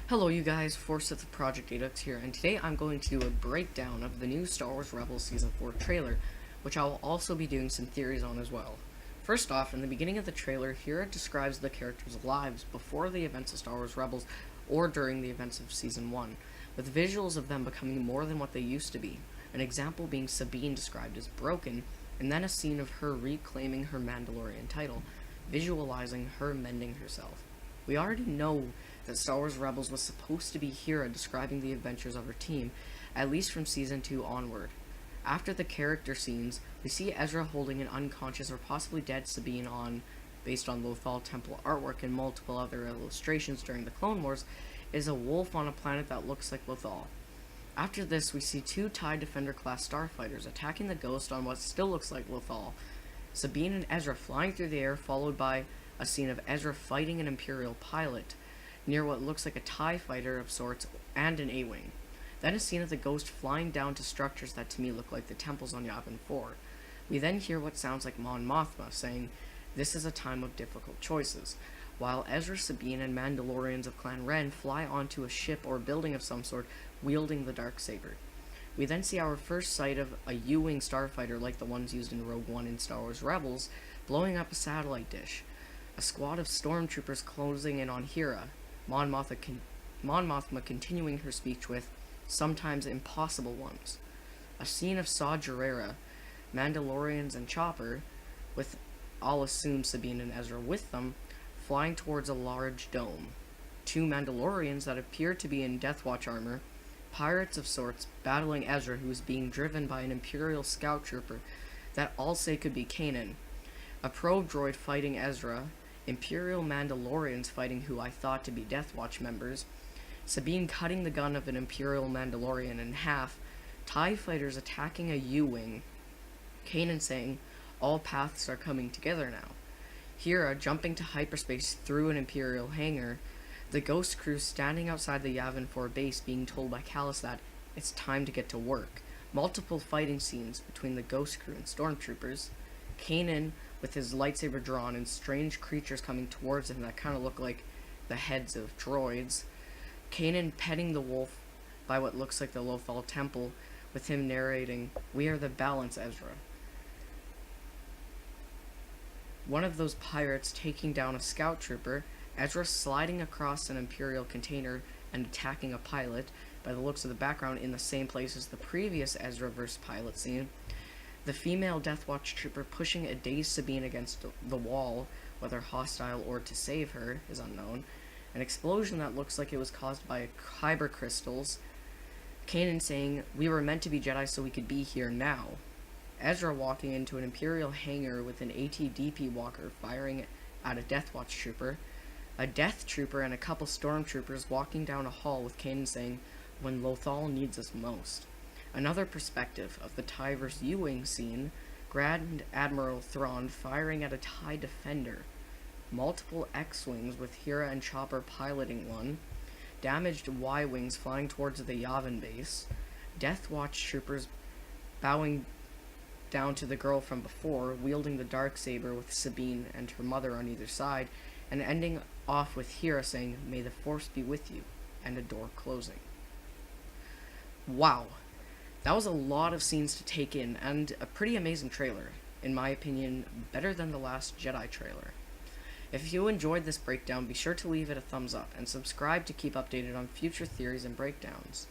Hello you guys, Forsith of Project Dedux here, and today I'm going to do a breakdown of the new Star Wars Rebels Season 4 trailer, which I will also be doing some theories on as well. First off, in the beginning of the trailer, here it describes the characters' lives before the events of Star Wars Rebels or during the events of Season 1, with visuals of them becoming more than what they used to be, an example being Sabine described as broken, and then a scene of her reclaiming her Mandalorian title, visualizing her mending herself. We already know that Star Wars Rebels was supposed to be Hera describing the adventures of her team, at least from Season 2 onward. After the character scenes, we see Ezra holding an unconscious or possibly dead Sabine based on Lothal Temple artwork and multiple other illustrations during the Clone Wars, is a wolf on a planet that looks like Lothal. After this, we see two TIE Defender-class starfighters attacking the Ghost on what still looks like Lothal. Sabine and Ezra flying through the air, followed by a scene of Ezra fighting an Imperial pilot near what looks like a TIE fighter of sorts and an A-Wing. Then a scene of the Ghost flying down to structures that to me look like the temples on Yavin 4. We then hear what sounds like Mon Mothma saying, "This is a time of difficult choices," while Ezra, Sabine, and Mandalorians of Clan Ren fly onto a ship or building of some sort, wielding the Darksaber. We then see our first sight of a U-Wing starfighter like the ones used in Rogue One and Star Wars Rebels, blowing up a satellite dish. A squad of stormtroopers closing in on Hera, Mon Mothma continuing her speech with, "Sometimes impossible ones." A scene of Saw Gerrera, Mandalorians and Chopper, with, I'll assume, Sabine and Ezra with them, flying towards a large dome. Two Mandalorians that appear to be in Death Watch armor, pirates of sorts, battling Ezra, who is being driven by an Imperial scout trooper that all say could be Kanan. A probe droid fighting Ezra, Imperial Mandalorians fighting who I thought to be Death Watch members, Sabine cutting the gun of an Imperial Mandalorian in half, TIE fighters attacking a U-Wing, Kanan saying, "All paths are coming together now," Hera jumping to hyperspace through an Imperial hangar, the Ghost crew standing outside the Yavin 4 base being told by Kallus that it's time to get to work, multiple fighting scenes between the Ghost crew and stormtroopers, Kanan with his lightsaber drawn and strange creatures coming towards him that kind of look like the heads of droids, Kanan petting the wolf by what looks like the Lothal Temple, with him narrating, "We are the balance, Ezra." One of those pirates taking down a scout trooper, Ezra sliding across an Imperial container and attacking a pilot, by the looks of the background in the same place as the previous Ezra vs. pilot scene, the female Death Watch trooper pushing a dazed Sabine against the wall, whether hostile or to save her is unknown, an explosion that looks like it was caused by kyber crystals, Kanan saying, "We were meant to be Jedi so we could be here now," Ezra walking into an Imperial hangar with an AT-DP walker firing at a Death Watch trooper, a Death Trooper and a couple Stormtroopers walking down a hall with Kanan saying, "When Lothal needs us most." Another perspective of the TIE vs. U-Wing scene, Grand Admiral Thrawn firing at a TIE Defender, multiple X-Wings with Hera and Chopper piloting one, damaged Y-Wings flying towards the Yavin base, Death Watch troopers bowing down to the girl from before, wielding the Darksaber with Sabine and her mother on either side, and ending off with Hera saying, "May the Force be with you," and a door closing. Wow. That was a lot of scenes to take in, and a pretty amazing trailer. In my opinion, better than the last Jedi trailer. If you enjoyed this breakdown, be sure to leave it a thumbs up, and subscribe to keep updated on future theories and breakdowns.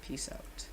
Peace out.